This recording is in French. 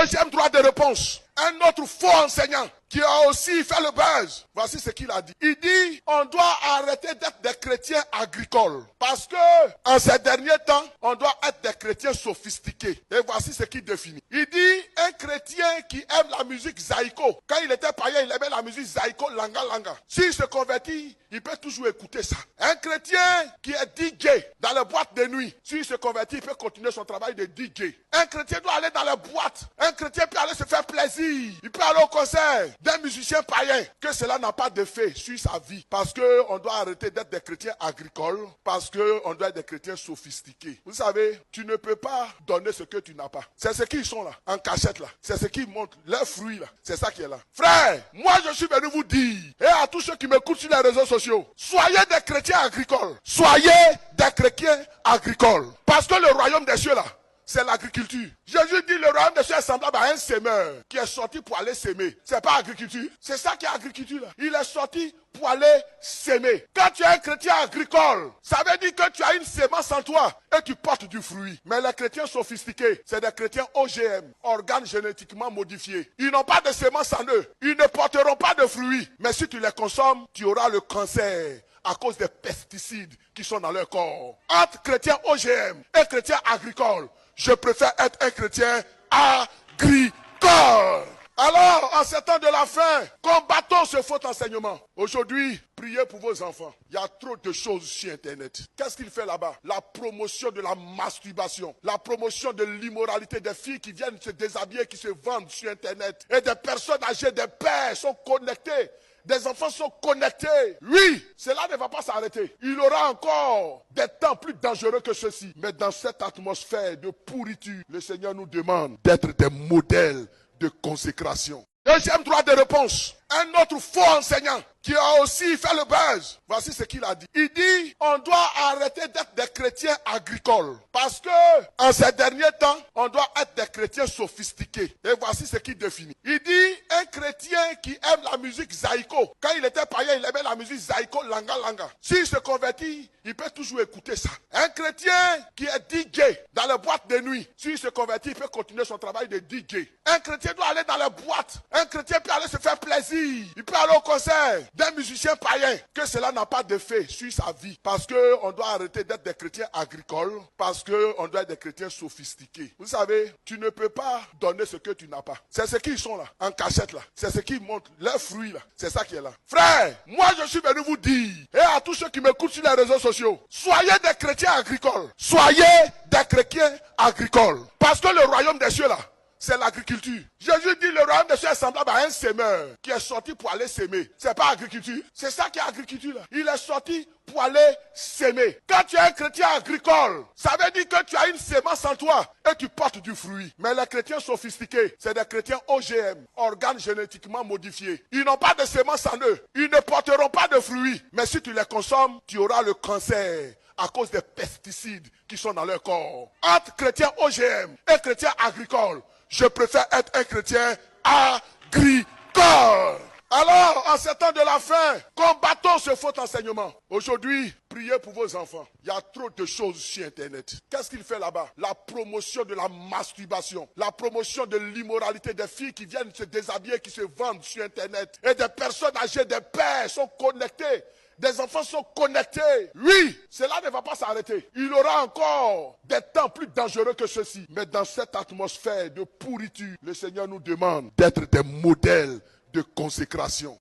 Deuxième droit de réponse. Un autre faux enseignant qui a aussi fait le buzz. Voici ce qu'il a dit. Il dit, on doit arrêter d'être des chrétiens agricoles. Parce que, en ces derniers temps, on doit être des chrétiens sophistiqués. Et voici ce qu'il définit. Il dit, un chrétien qui aime la musique zaïko. Quand il était païen, il aimait la musique zaïko, langa langa. S'il se convertit, il peut toujours écouter ça. Un chrétien qui est DJ dans les boîtes de nuit. S'il se convertit, il peut continuer son travail de DJ. Un chrétien doit aller dans les boîtes. Un chrétien peut aller se faire plaisir. Il peut aller au concert d'un musicien païen. Que cela n'a pas d'effet sur sa vie. Parce qu'on doit arrêter d'être des chrétiens agricoles. Parce qu'on doit être des chrétiens sophistiqués. Vous savez, tu ne peux pas donner ce que tu n'as pas. C'est ce qu'ils sont là, en cachette là. C'est ce qu'ils montrent, leurs fruits là. C'est ça qui est là. Frère, moi je suis venu vous dire, et à tous ceux qui m'écoutent sur les réseaux sociaux, soyez des chrétiens agricoles. Soyez des chrétiens agricoles. Parce que le royaume des cieux là, c'est l'agriculture. Jésus dit le royaume des cieux est semblable à un semeur qui est sorti pour aller s'aimer. C'est pas agriculture. C'est ça qui est agriculture là. Il est sorti pour aller s'aimer. Quand tu es un chrétien agricole, ça veut dire que tu as une semence en toi et tu portes du fruit. Mais les chrétiens sophistiqués, c'est des chrétiens OGM, organes génétiquement modifiés. Ils n'ont pas de semence en eux. Ils ne porteront pas de fruits. Mais si tu les consommes, tu auras le cancer à cause des pesticides qui sont dans leur corps. Entre chrétiens OGM et chrétiens agricoles, je préfère être un chrétien agricole. Alors, en ces temps de la fin, combattons ce faux enseignement. Aujourd'hui, priez pour vos enfants. Il y a trop de choses sur Internet. Qu'est-ce qu'il fait là-bas? La promotion de la masturbation, la promotion de l'immoralité des filles qui viennent se déshabiller, qui se vendent sur Internet. Et des personnes âgées, des pères sont connectés. Des enfants sont connectés. Oui, cela ne va pas s'arrêter. Il y aura encore des temps plus dangereux que ceci. Mais dans cette atmosphère de pourriture, le Seigneur nous demande d'être des modèles de consécration. Deuxième droit de réponse. Un autre faux enseignant qui a aussi fait le buzz. Voici ce qu'il a dit. Il dit, on doit arrêter d'être des chrétiens agricoles. Parce que, en ces derniers temps, on doit être des chrétiens sophistiqués. Et voici ce qu'il définit. Il dit, un chrétien qui aime la musique zaïko. Quand il était païen, il aimait la musique zaïko, langa langa. S'il se convertit, il peut toujours écouter ça. Un chrétien qui est DJ dans les boîtes de nuit. S'il se convertit, il peut continuer son travail de DJ. Un chrétien doit aller dans les boîtes. Un chrétien peut aller se faire plaisir. Il peut aller au concert d'un musicien païen. Que cela n'a pas d'effet sur sa vie. Parce qu'on doit arrêter d'être des chrétiens agricoles. Parce qu'on doit être des chrétiens sophistiqués. Vous savez, tu ne peux pas donner ce que tu n'as pas. C'est ce qu'ils sont là, en cachette là. C'est ce qu'ils montrent, leurs fruits là. C'est ça qui est là. Frère, moi je suis venu vous dire, et à tous ceux qui m'écoutent sur les réseaux sociaux, soyez des chrétiens agricoles. Soyez des chrétiens agricoles. Parce que le royaume des cieux là, c'est l'agriculture. Jésus dit le royaume des cieux est semblable à un semeur qui est sorti pour aller s'aimer. C'est pas agriculture. C'est ça qui est agriculture là. Il est sorti pour aller s'aimer. Quand tu es un chrétien agricole, ça veut dire que tu as une semence en toi et tu portes du fruit. Mais les chrétiens sophistiqués, c'est des chrétiens OGM, organes génétiquement modifiés. Ils n'ont pas de semence en eux. Ils ne porteront pas de fruits. Mais si tu les consommes, tu auras le cancer à cause des pesticides qui sont dans leur corps. Entre chrétiens OGM et chrétiens agricoles, je préfère être un chrétien agricole. Alors, en ces temps de la fin, combattons ce faux enseignement. Aujourd'hui, priez pour vos enfants. Il y a trop de choses sur Internet. Qu'est-ce qu'il fait là-bas? La promotion de la masturbation, la promotion de l'immoralité des filles qui viennent se déshabiller, qui se vendent sur Internet. Et des personnes âgées, des pères sont connectés. Des enfants sont connectés. Oui, cela ne va pas s'arrêter. Il y aura encore des temps plus dangereux que ceci. Mais dans cette atmosphère de pourriture, le Seigneur nous demande d'être des modèles de consécration.